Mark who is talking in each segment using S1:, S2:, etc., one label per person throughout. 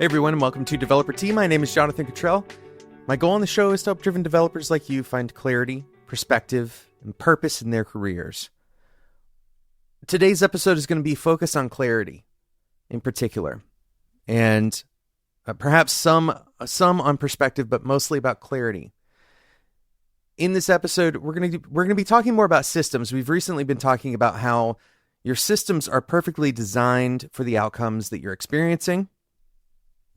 S1: Hey everyone, and welcome to Developer Tea. My name is Jonathan Cottrell. My goal on the show is to help driven developers like you find clarity, perspective, and purpose in their careers. Today's episode is going to be focused on clarity in particular, and perhaps some on perspective, but mostly about clarity. In this episode, we're going to be talking more about systems. We've recently been talking about how your systems are perfectly designed for the outcomes that you're experiencing.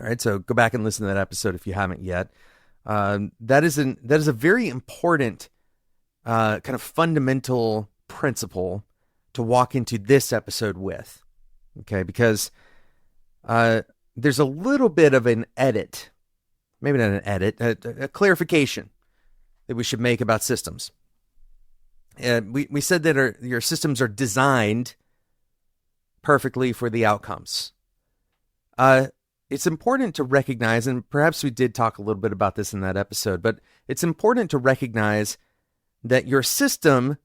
S1: All right, so go back and listen to that episode if you haven't yet. That is a very important kind of fundamental principle to walk into this episode with. Okay, because there's a little bit of an edit, maybe not an edit, a clarification that we should make about systems. We said that your systems are designed perfectly for the outcomes. It's important to recognize, and perhaps we did talk a little bit about this in that episode, but it's important to recognize that your system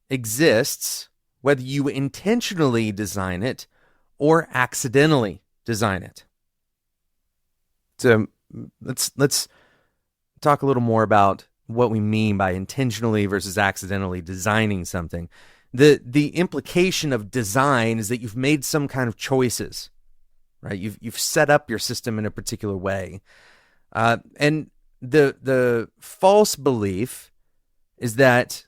S1: exists whether you intentionally design it or accidentally design it. So let's talk a little more about what we mean by intentionally versus accidentally designing something. The implication of design is that you've made some kind of choices. Right, you've set up your system in a particular way, and the false belief is that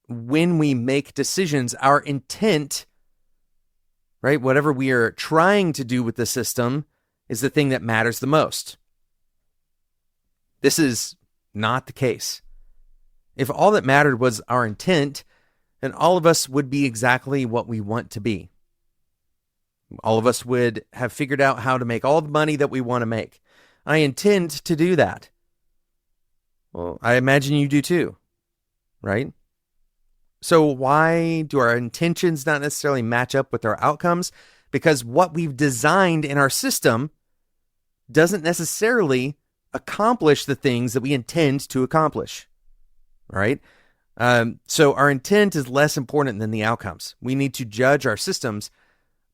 S1: when we make decisions, our intent, right, whatever we are trying to do with the system, is the thing that matters the most. This is not the case. If all that mattered was our intent, then all of us would be exactly what we want to be. All of us would have figured out how to make all the money that we want to make. I intend to do that. Well, I imagine you do too, right? So why do our intentions not necessarily match up with our outcomes? Because what we've designed in our system doesn't necessarily accomplish the things that we intend to accomplish, right? So our intent is less important than the outcomes. We need to judge our systems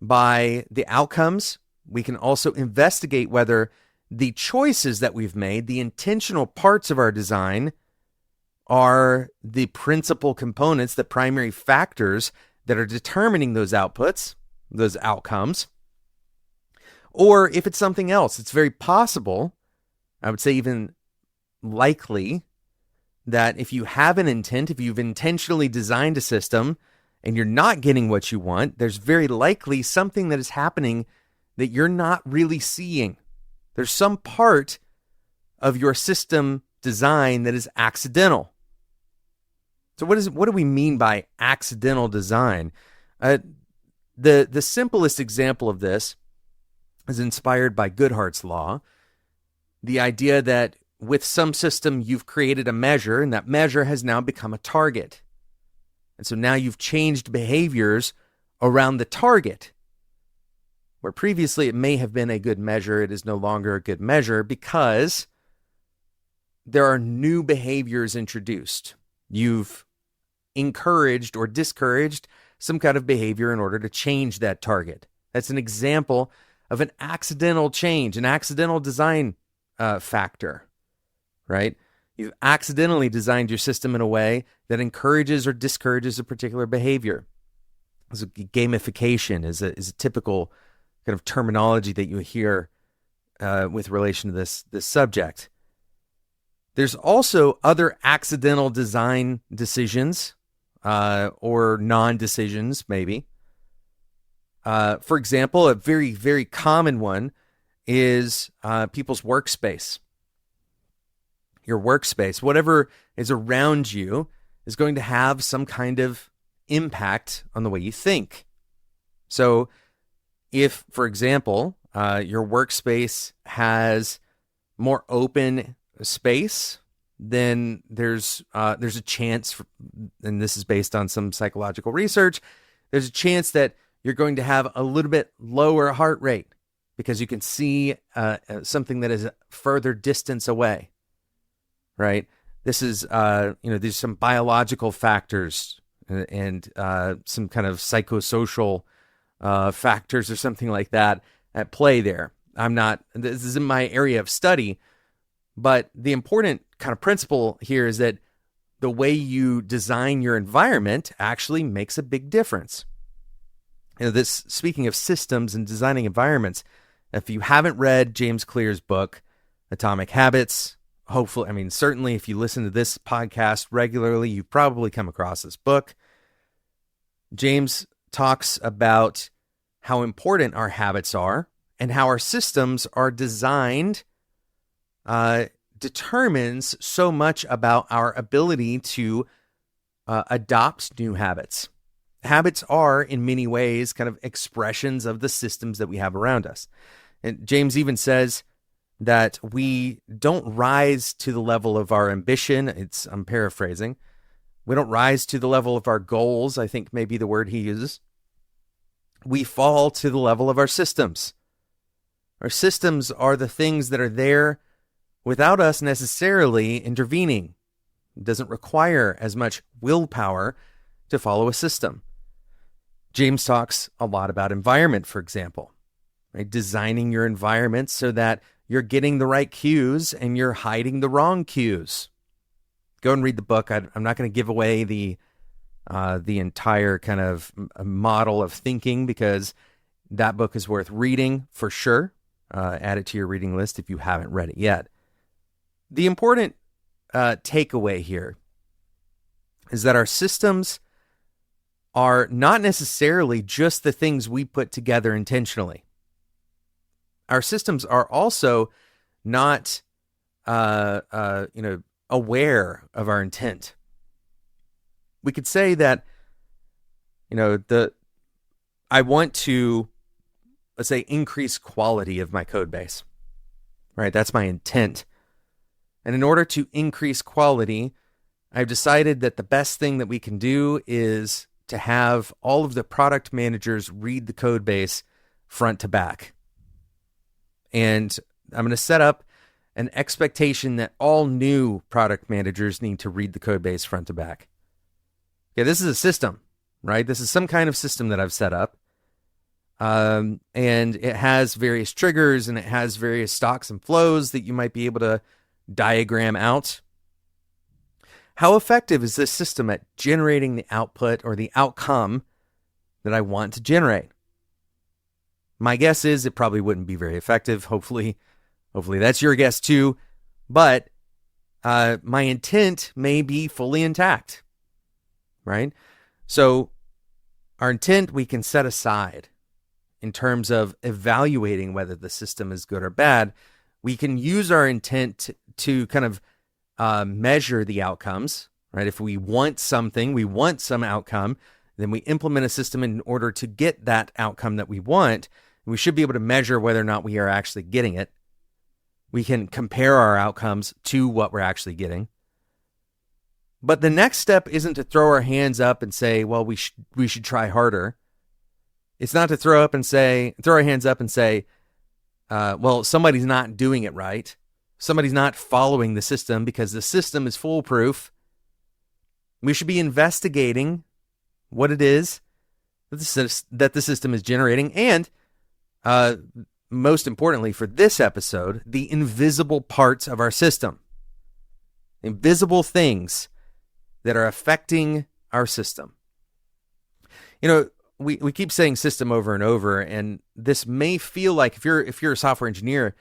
S1: by the outcomes. We can also investigate whether the choices that we've made, the intentional parts of our design, are the principal components, the primary factors that are determining those outputs, those outcomes, or if it's something else. It's very possible, I would say even likely, that if you have an intent, if you've intentionally designed a system, and you're not getting what you want, there's very likely something that is happening that you're not really seeing. There's some part of your system design that is accidental. So what do we mean by accidental design? The simplest example of this is inspired by Goodhart's law. The idea that with some system you've created a measure, and that measure has now become a target. And so now you've changed behaviors around the target. Where previously it may have been a good measure, it is no longer a good measure because there are new behaviors introduced. You've encouraged or discouraged some kind of behavior in order to change that target. That's an example of an accidental change, an accidental design factor, right? You've accidentally designed your system in a way that encourages or discourages a particular behavior. So gamification is a typical kind of terminology that you hear with relation to this subject. There's also other accidental design decisions or non-decisions, maybe. For example, a very, very common one is people's workspace. Your workspace, whatever is around you, is going to have some kind of impact on the way you think. So if, for example, your workspace has more open space, then there's a chance, and this is based on some psychological research, there's a chance that you're going to have a little bit lower heart rate because you can see something that is further distance away. Right. This is, there's some biological factors and some kind of psychosocial factors or something like that at play there. This isn't my area of study, but the important kind of principle here is that the way you design your environment actually makes a big difference. Speaking of systems and designing environments, if you haven't read James Clear's book, Atomic Habits, certainly if you listen to this podcast regularly, you've probably come across this book. James talks about how important our habits are and how our systems are designed determines so much about our ability to adopt new habits. Habits are, in many ways, kind of expressions of the systems that we have around us. And James even says that we don't rise to the level of our ambition. I'm paraphrasing. We don't rise to the level of our goals, I think may be the word he uses. We fall to the level of our systems. Our systems are the things that are there without us necessarily intervening. It doesn't require as much willpower to follow a system. James talks a lot about environment, for example, right? Designing your environment so that you're getting the right cues and you're hiding the wrong cues. Go and read the book. I'm not going to give away the entire kind of model of thinking, because that book is worth reading for sure. Add it to your reading list if you haven't read it yet. The important takeaway here is that our systems are not necessarily just the things we put together intentionally. Our systems are also not, aware of our intent. We could say that, I want to, let's say, increase quality of my code base, right? That's my intent. And in order to increase quality, I've decided that the best thing that we can do is to have all of the product managers read the code base front to back. And I'm going to set up an expectation that all new product managers need to read the code base front to back. Okay, this is a system, right? This is some kind of system that I've set up. And it has various triggers and it has various stocks and flows that you might be able to diagram out. How effective is this system at generating the output or the outcome that I want to generate? My guess is it probably wouldn't be very effective. Hopefully that's your guess too. But my intent may be fully intact, right? So our intent we can set aside in terms of evaluating whether the system is good or bad. We can use our intent to kind of measure the outcomes, right? If we want something, we want some outcome, then we implement a system in order to get that outcome that we want. We should be able to measure whether or not we are actually getting it. We can compare our outcomes to what we're actually getting. But the next step isn't to throw our hands up and say, well, we should try harder. It's not to throw our hands up and say, well, somebody's not doing it right. Somebody's not following the system because the system is foolproof. We should be investigating what it is that the system is generating, and most importantly for this episode, the invisible parts of our system. Invisible things that are affecting our system. We keep saying system over and over, and this may feel like if you're a software engineer,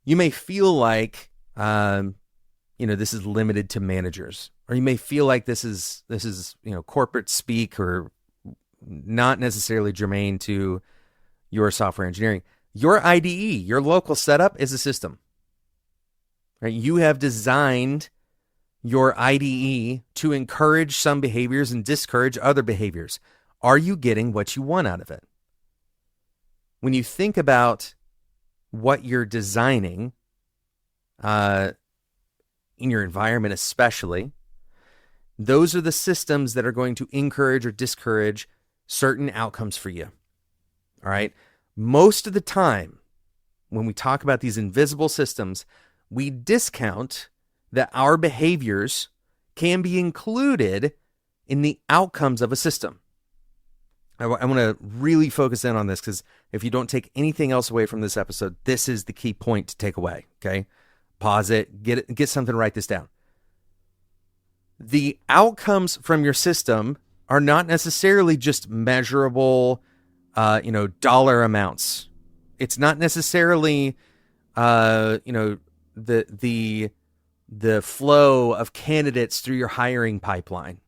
S1: you may feel like this is limited to managers, or you may feel like this is corporate speak or not necessarily germane to your software engineering. Your IDE, your local setup, is a system. Right? You have designed your IDE to encourage some behaviors and discourage other behaviors. Are you getting what you want out of it? When you think about what you're designing, in your environment especially, those are the systems that are going to encourage or discourage certain outcomes for you. All right? Most of the time, when we talk about these invisible systems, we discount that our behaviors can be included in the outcomes of a system. I want to really focus in on this, because if you don't take anything else away from this episode, this is the key point to take away. Okay, pause it, get something, write this down. The outcomes from your system are not necessarily just measurable, dollar amounts. It's not necessarily, the flow of candidates through your hiring pipeline.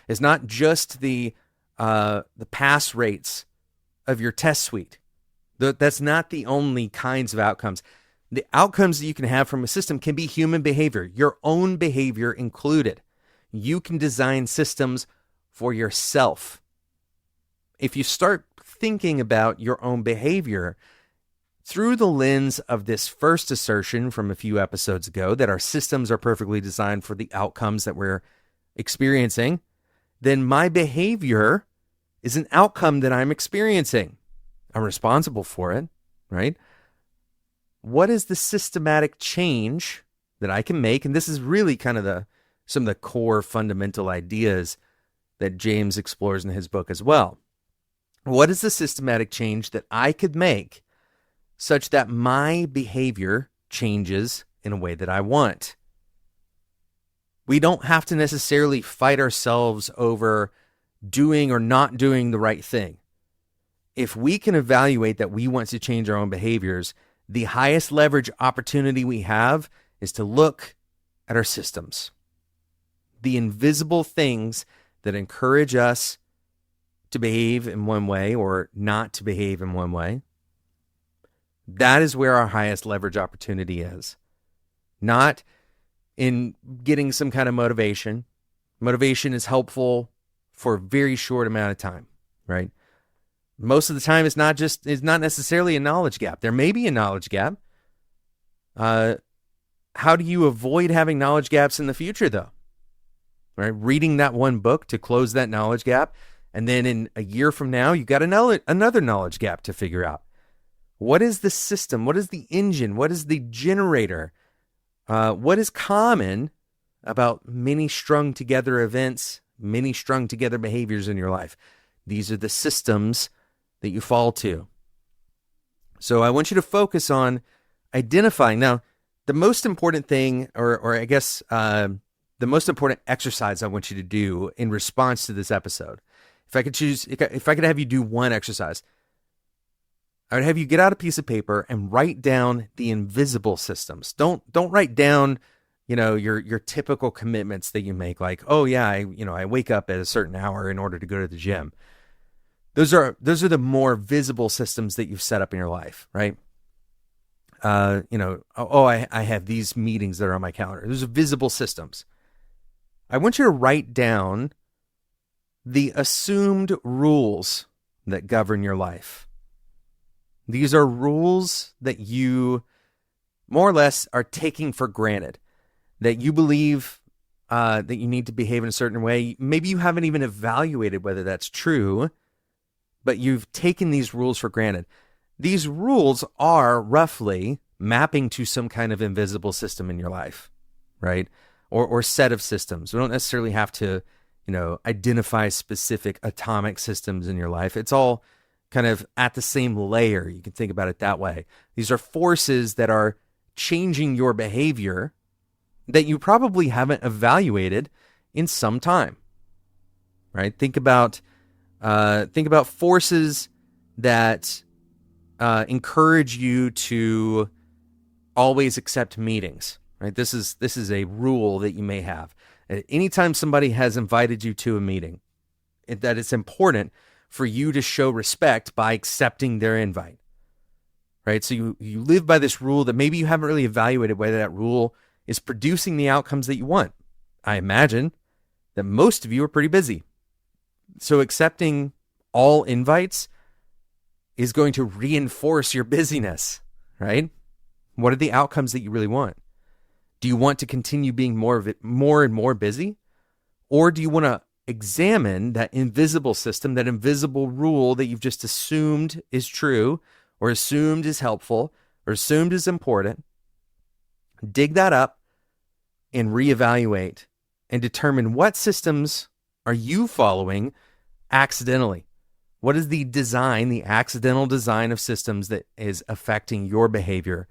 S1: It's not just the pass rates of your test suite. That's not the only kinds of outcomes. The outcomes that you can have from a system can be human behavior, your own behavior included. You can design systems for yourself. If you start thinking about your own behavior through the lens of this first assertion from a few episodes ago, that our systems are perfectly designed for the outcomes that we're experiencing, then my behavior is an outcome that I'm experiencing. I'm responsible for it, right? What is the systematic change that I can make? And this is really kind of some of the core fundamental ideas that James explores in his book as well. What is the systematic change that I could make such that my behavior changes in a way that I want? We don't have to necessarily fight ourselves over doing or not doing the right thing. If we can evaluate that we want to change our own behaviors, the highest leverage opportunity we have is to look at our systems. The invisible things that encourage us to behave in one way or not to behave in one way. That is where our highest leverage opportunity is. Not in getting some kind of motivation. Motivation is helpful for a very short amount of time, right? Most of the time, it's not necessarily a knowledge gap. There may be a knowledge gap. How do you avoid having knowledge gaps in the future, though? Right? Reading that one book to close that knowledge gap, and then in a year from now, you got another knowledge gap to figure out. What is the system? What is the engine? What is the generator? What is common about many strung together events, many strung together behaviors in your life? These are the systems that you fall to. So I want you to focus on identifying. Now, the most important thing, or I guess the most important exercise I want you to do in response to this episode, if I could have you do one exercise, I would have you get out a piece of paper and write down the invisible systems. Don't write down, your typical commitments that you make, like, oh yeah, I wake up at a certain hour in order to go to the gym. Those are the more visible systems that you've set up in your life, right? I have these meetings that are on my calendar. Those are visible systems. I want you to write down the assumed rules that govern your life. These are rules that you more or less are taking for granted, that you believe that you need to behave in a certain way. Maybe you haven't even evaluated whether that's true, but you've taken these rules for granted. These rules are roughly mapping to some kind of invisible system in your life, right? Or set of systems. We don't necessarily have to, identify specific atomic systems in your life. It's all kind of at the same layer. You can think about it that way. These are forces that are changing your behavior that you probably haven't evaluated in some time, right? Think about forces that encourage you to always accept meetings, right? This is a rule that you may have. Anytime somebody has invited you to a meeting, that it's important for you to show respect by accepting their invite, right? So you live by this rule that maybe you haven't really evaluated whether that rule is producing the outcomes that you want. I imagine that most of you are pretty busy. So accepting all invites is going to reinforce your busyness, right? What are the outcomes that you really want? Do you want to continue being more and more busy? Or do you want to examine that invisible system, that invisible rule that you've just assumed is true, or assumed is helpful, or assumed is important? Dig that up and reevaluate and determine what systems are you following accidentally. What is the design, the accidental design of systems that is affecting your behavior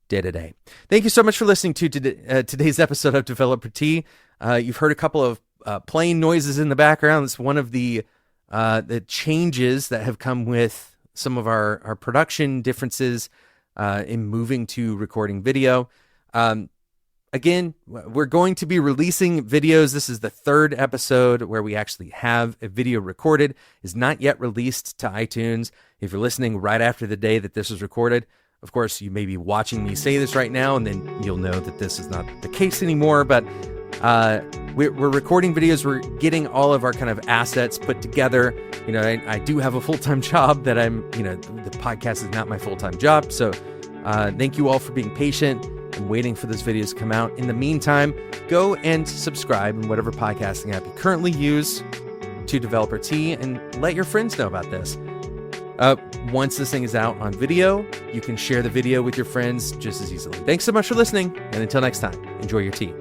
S1: day to day? Thank you so much for listening to today's episode of Developer Tea. You've heard a couple of plane noises in the background. It's one of the changes that have come with some of our production differences in moving to recording video. Again, we're going to be releasing videos. This is the third episode where we actually have a video recorded. It's not yet released to iTunes. If you're listening right after the day that this is recorded, of course, you may be watching me say this right now, and then you'll know that this is not the case anymore. But we're recording videos. We're getting all of our kind of assets put together. I do have a full-time job that the podcast is not my full-time job. So thank you all for being patient and waiting for those videos to come out. In the meantime, go and subscribe in whatever podcasting app you currently use to Developer Tea, and let your friends know about this. Once this thing is out on video, you can share the video with your friends just as easily. Thanks so much for listening, and until next time, enjoy your tea.